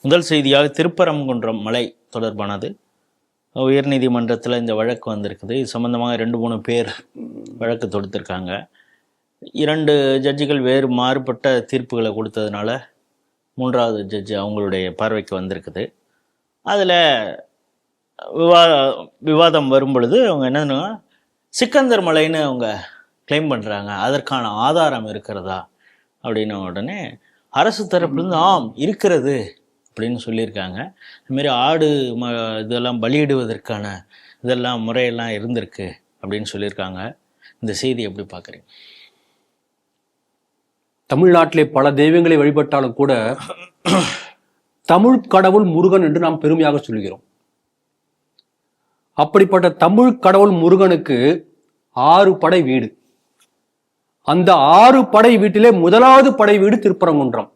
முதல் செய்தியாக திருப்பரங்குன்றம் மலை தொடர்பானது. உயர்நீதிமன்றத்தில் இந்த வழக்கு வந்திருக்குது. இது சம்பந்தமாக 2-3 பேர் வழக்கு தொடுத்திருக்காங்க. 2 ஜட்ஜிகள் வேறு மாறுபட்ட தீர்ப்புகளை கொடுத்ததுனால 3வது ஜட்ஜி அவங்களுடைய பார்வைக்கு வந்திருக்குது. அதில் விவாதம் வரும் பொழுது அவங்க என்னன்னா, சிக்கந்தர் மலைன்னு அவங்க கிளைம் பண்ணுறாங்க, அதற்கான ஆதாரம் இருக்கிறதா அப்படின்ன உடனே அரசு தரப்புலேருந்து ஆம் இருக்கிறது அப்படின்னு சொல்லியிருக்காங்க. இதுமாரி ஆடு இதெல்லாம் பலியிடுவதற்கான இதெல்லாம் முறையெல்லாம் இருந்திருக்கு அப்படின்னு சொல்லியிருக்காங்க. இந்த செய்தி எப்படி பார்க்குறீங்க? தமிழ்நாட்டிலே பல தெய்வங்களை வழிபட்டாலும் கூட தமிழ் கடவுள் முருகன் என்று நாம் பெருமையாக சொல்கிறோம். அப்படிப்பட்ட தமிழ் கடவுள் முருகனுக்கு 6 படை வீடு. அந்த 6 படை வீட்டிலே முதலாவது படை வீடு திருப்பரங்குன்றம்.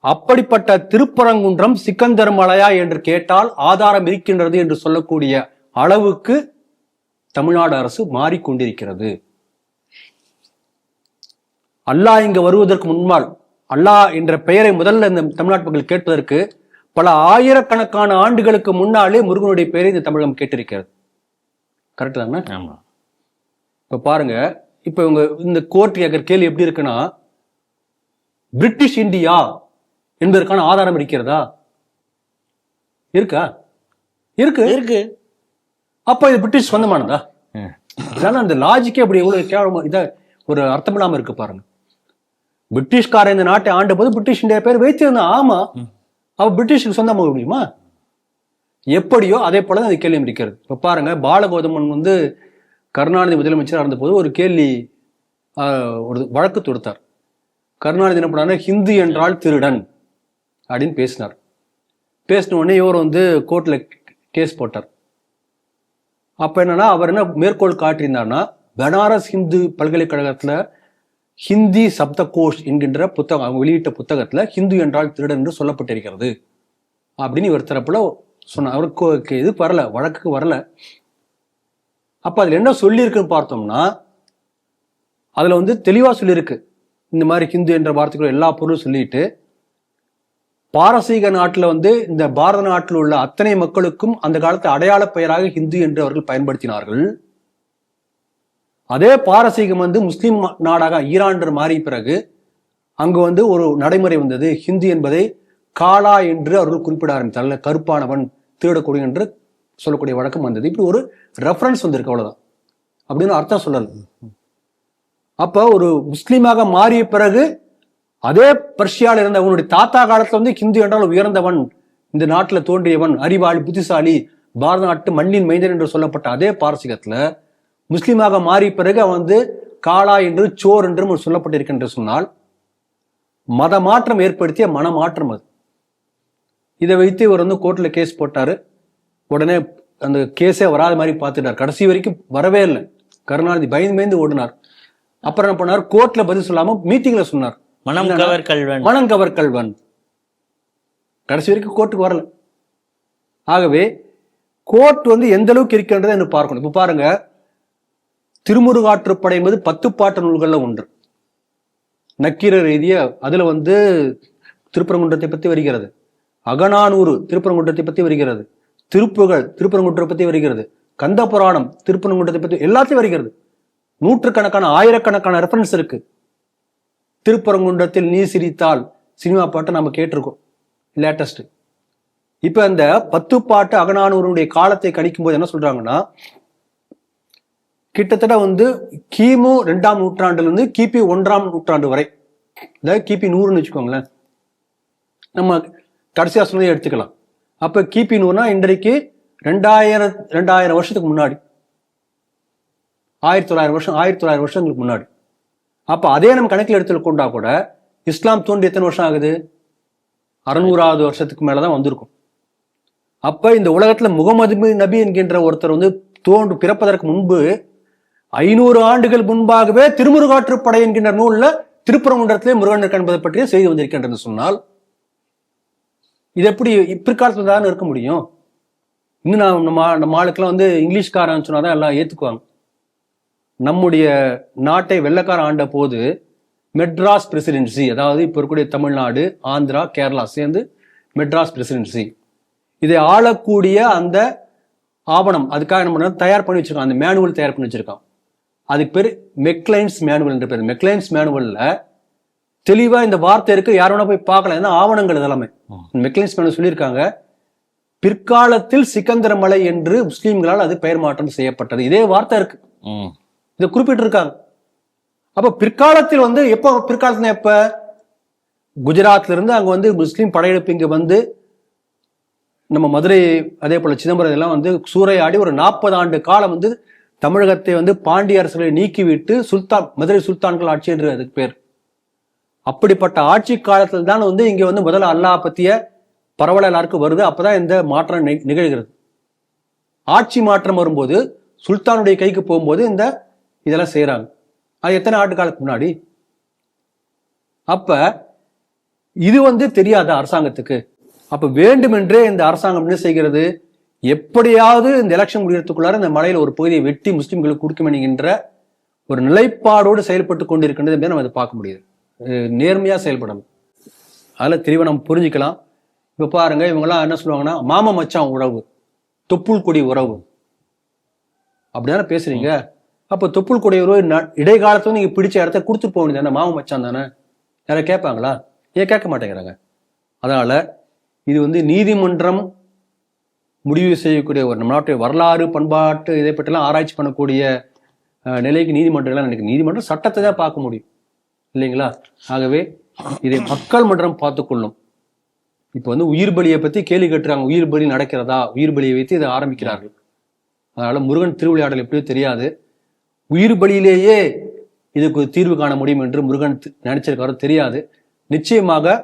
அப்படிப்பட்ட திருப்பரங்குன்றம் சிக்கந்தர் மலையா என்று கேட்டால் ஆதாரம் இருக்கின்றது என்று சொல்லக்கூடிய அளவுக்கு தமிழ்நாடு அரசு மாறிக்கொண்டிருக்கிறது. அல்லாஹ் இங்கு வருவதற்கு முன்னால், அல்லாஹ் என்ற பெயரை முதல்ல இந்த தமிழ்நாட்டு மக்கள் கேட்பதற்கு பல ஆயிரக்கணக்கான ஆண்டுகளுக்கு முன்னாலே முருகனுடைய பெயரை இந்த தமிழகம் கேட்டிருக்கிறது. கரெக்ட் தானே? ஆமா. இப்ப பாருங்க, இப்ப இவங்க இந்த கோர்ட் கேட்கிற கேள்வி எப்படி இருக்குன்னா, பிரிட்டிஷ் இந்தியா என்பதற்கான ஆதாரம் இருக்கிறதா? இருக்கா? இருக்கு. அப்ப இது பிரிட்டிஷ் சொந்தமானதா? அந்த லாஜிக்கே அப்படி எவ்வளவு கேவலமா இத ஒரு அர்த்தம் இல்லாம இருக்கு பாருங்க. பிரிட்டிஷ்கார இந்த நாட்டை ஆண்ட போது பிரிட்டிஷ் இந்தியா பேர் வைத்திருந்தா, ஆமா, அவ பிரிட்டிஷுக்கு சொந்தமாக முடியுமா? எப்படியோ அதே போலதான் இந்த கேள்வி இருக்கிறது. இப்ப பாருங்க, பாலகௌதமன் கருணாநிதி முதலமைச்சராக இருந்த போது ஒரு கேள்வி ஒரு வழக்கு தொடுத்தார். கருணாநிதி என்ன பண்ணாரு, ஹிந்து என்றால் திருடன் அப்படின்னு பேசினார். பேசின உடனே இவர் கோர்ட்ல கேஸ் போட்டார். அப்ப என்னன்னா, அவர் என்ன மேற்கோள் காட்டியிருந்தார்னா, பனாரஸ் ஹிந்து பல்கலைக்கழகத்துல ஹிந்தி சப்தகோஷ் என்கின்ற புத்தகம் அவங்க வெளியிட்ட புத்தகத்துல ஹிந்து என்றால் திருடன் என்று சொல்லப்பட்டிருக்கிறது அப்படின்னு இவர் தரப்புல சொன்னார். அவருக்கு இது வரல, வழக்குக்கு வரல. அப்ப அதுல என்ன சொல்லியிருக்குன்னு பார்த்தோம்னா, அதுல தெளிவா சொல்லியிருக்கு. இந்த மாதிரி ஹிந்து என்ற வார்த்தைகள் எல்லா பொருளும் சொல்லிட்டு, பாரசீக நாட்டுல இந்த பாரத நாட்டில் உள்ள அத்தனை மக்களுக்கும் அந்த காலத்து அடையாள பெயராக ஹிந்து என்று அவர்கள் பயன்படுத்தினார்கள். அதே பாரசீகம் முஸ்லிம் நாடாக ஈரான் மாறிய பிறகு அங்கு ஒரு நடைமுறை வந்தது. ஹிந்து என்பதை காலா என்று அவர்கள் குறிப்பிட ஆரம்பித்தார்கள். கருப்பானவன், திருடக்கூடிய என்று சொல்லக்கூடிய வழக்கம் வந்தது. இப்படி ஒரு ரெஃபரன்ஸ் வந்திருக்கு, அவ்வளவுதான். அப்படின்னு அர்த்தம் சொல்லல. அப்ப ஒரு முஸ்லீமாக மாறிய பிறகு அதே பர்ஷியாவில் இருந்த அவனுடைய தாத்தா காலத்துல ஹிந்து என்றால் உயர்ந்தவன், இந்த நாட்டுல தோன்றியவன், அறிவாளி, புத்திசாலி, பாரத நாட்டு மண்ணின் மைந்தன் என்று சொல்லப்பட்ட அதே பாரசீகத்துல முஸ்லீமாக மாறிய பிறகு அவன் காலா என்று, சோர் என்றும் சொல்லப்பட்டிருக்கின்ற சொன்னால், மத மாற்றம் ஏற்படுத்திய மனமாற்றம் அது. இதை வைத்து இவர் கோர்ட்ல கேஸ் போட்டாரு. உடனே அந்த கேஸே வராத மாதிரி பார்த்துட்டார். கடைசி வரைக்கும் வரவே இல்லை. கருணாநிதி பயந்து ஓடினார். அப்புறம் என்ன பண்ணார், கோர்ட்ல பதில் சொல்லாம மீட்டிங்ல சொன்னார், மனம் கவர் கல்வன். கடைசி வரைக்கும் கோர்ட்டுக்கு வரல. ஆகவே கோர்ட் எந்த அளவுக்கு இருக்கின்றதை என்று பார்க்கணும். இப்ப பாருங்க, திருமுருகாற்றுப்படை என்பது 10 பாட்டு நூல்கள்ல ஒன்று. நக்கீர ரீதியா அதுல திருப்பரங்குன்றத்தை பத்தி வருகிறது. அகநானூறு திருப்பரங்குன்றத்தை பத்தி வருகிறது. திருப்புகழ் திருப்பரங்குன்றத்தை பத்தி வருகிறது. கந்த புராணம் திருப்பரங்குன்றத்தை பத்தி எல்லாத்தையும் வருகிறது. நூற்றுக்கணக்கான ஆயிரக்கணக்கான ரெஃபரன்ஸ் இருக்கு. திருப்பரங்குன்றத்தில் நீ சிரித்தால் சினிமா பாட்டை நம்ம கேட்டிருக்கோம், லேட்டஸ்ட். இப்ப அந்த 10 பாட்டு அகநானூருடைய காலத்தை கணிக்கும் போது என்ன சொல்றாங்கன்னா, கிட்டத்தட்ட கிமு 2ஆம் நூற்றாண்டுல இருந்து கிபி 1ஆம் நூற்றாண்டு வரை, அதாவது கிபி 100ன்னு வச்சுக்கோங்களேன், நம்ம கடைசியா சொன்னதை எடுத்துக்கலாம். அப்ப கிபி 100னா இன்றைக்கு 2000 வருஷத்துக்கு முன்னாடி, 1900 வருஷங்களுக்கு முன்னாடி. அப்ப அதே நம்ம கணக்கில் எடுத்துக்கொண்டா கூட இஸ்லாம் தோன்றி எத்தனை வருஷம் ஆகுது? 600வது வருஷத்துக்கு மேலதான் வந்திருக்கும். அப்ப இந்த உலகத்துல முகமது நபி என்கின்ற ஒருத்தர் பிறப்பதற்கு முன்பு 500 ஆண்டுகள் முன்பாகவே திருமுருகாற்றுப்படை என்கின்ற நூல்ல திருப்பரங்குன்றத்திலே முருகன் என்பதை பற்றிய செய்தி வந்திருக்கின்றது சொன்னால், இது எப்படி பிற்காலத்துல தான் இருக்க முடியும்? இன்னும் நம்ம ஆளுக்கெல்லாம் இங்கிலீஷ்காரன் சொன்னாதான் எல்லாம் ஏத்துக்குவாங்க. நம்முடைய நாட்டை வெள்ளக்காரன் ஆண்ட போது மெட்ராஸ் பிரசிடென்சி, அதாவது இப்ப இருக்கக்கூடிய தமிழ்நாடு, ஆந்திரா, கேரளா சேர்ந்து மெட்ராஸ் பிரசிடென்சி. இதை ஆளக்கூடிய அந்த ஆவணம், அதுக்காக என்ன பண்ண தயார் பண்ணி வச்சிருக்கான், அந்த மேனுவல் தயார் பண்ணி வச்சிருக்கான். அதுக்கு பேர் மெக்லைன்ஸ் மேனுவல் என்ற பேர். மெக்லைன்ஸ் மேனுவல்ல தெளிவா இந்த வார்த்தை இருக்கு, யார் வேணா போய் பார்க்கலாம், ஏன்னா ஆவணங்கள் இதெல்லாமே. மெக்லைன்ஸ் மேனுவல் சொல்லியிருக்காங்க, பிற்காலத்தில் சிக்கந்தரமலை என்று முஸ்லீம்களால் அது பெயர் மாற்றம் செய்யப்பட்டது. இதே வார்த்தை இருக்கு, இதை குறிப்பிட்டு இருக்காங்க. அப்ப பிற்காலத்தில் வந்து எப்போ, பிற்காலத்துல எப்ப குஜராத்ல இருந்து அங்க வந்து முஸ்லீம் படையெடுப்பு இங்க வந்து நம்ம மதுரை அதே போல சிதம்பரம் இதெல்லாம் வந்து சூறையாடி ஒரு 40 ஆண்டு காலம் வந்து தமிழகத்தை வந்து பாண்டிய அரசுகளை நீக்கிவிட்டு சுல்தான், மதுரை சுல்தான்கள் ஆட்சி என்று அதுக்கு பேர். அப்படிப்பட்ட ஆட்சி காலத்தில் தான் வந்து இங்க வந்து முதல்ல அல்லாஹ் பத்திய பரவல் எல்லாருக்கும் வருது. அப்பதான் இந்த மாற்றம் நிகழ்கிறது. ஆட்சி மாற்றம் வரும்போது சுல்தானுடைய கைக்கு போகும்போது இந்த இதெல்லாம் செய்யறாங்க. அது எத்தனை ஆண்டு காலத்துக்கு முன்னாடி? அப்ப இது வந்து தெரியாத அரசாங்கத்துக்கு. அப்ப வேண்டுமென்றே இந்த அரசாங்கம் என்ன செய்கிறது, எப்படியாவது இந்த எலெக்ஷன் முடியறதுக்குள்ளார இந்த மலையில ஒரு பகுதியை வெட்டி முஸ்லிம்களுக்கு கொடுக்க என்கின்ற ஒரு நிலைப்பாடோடு செயல்பட்டு கொண்டிருக்கின்றது நம்ம அதை பார்க்க முடியுது. நேர்மையா செயல்படணும். அதுல தெளிவா நம்ம புரிஞ்சுக்கலாம். இப்ப பாருங்க, இவங்கெல்லாம் என்ன சொல்லுவாங்கன்னா மாமா மச்சான் உறவு, தொப்புள் கொடி உறவு அப்படிதானே பேசுறீங்க. அப்ப தொப்புள் கொடி உறவு இடைக்காலத்துல நீங்க பிடிச்ச இடத்த கொடுத்துட்டு போக வேண்டியது மாமா மச்சான் தானே. யாரும் கேட்பாங்களா? ஏன் கேட்க மாட்டேங்கிறாங்க? அதனால இது வந்து நீதிமன்றம் முடிவு செய்யக்கூடிய ஒரு நம்ம நாட்டுடைய வரலாறு பண்பாட்டு இதை பற்றிலாம் ஆராய்ச்சி பண்ணக்கூடிய நிலைக்கு நீதிமன்றங்கள்லாம் நினைக்க, நீதிமன்றம் சட்டத்தை தான் பார்க்க முடியும் இல்லைங்களா? ஆகவே இதை மக்கள் மன்றம் பார்த்துக்கொள்ளும். இப்ப வந்து உயிர் பலியை பத்தி கேள்வி கேட்டுறாங்க, உயிர் பலி நடக்கிறதா, உயிர் பலியை வைத்து இதை ஆரம்பிக்கிறார்கள். அதனால முருகன் திருவிளையாடல் எப்படியோ தெரியாது, உயிர் பலியிலேயே இதுக்கு தீர்வு காண முடியும் என்று முருகன் நினைச்சிருக்காரோ தெரியாது. நிச்சயமாக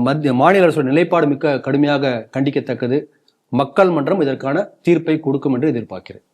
மத்திய மாநில அரசோட நிலைப்பாடு மிக்க கடுமையாக கண்டிக்கத்தக்கது. மக்கள் மன்றம் இதற்கான தீர்ப்பை கொடுக்கும் என்று எதிர்பார்க்கிறேன்.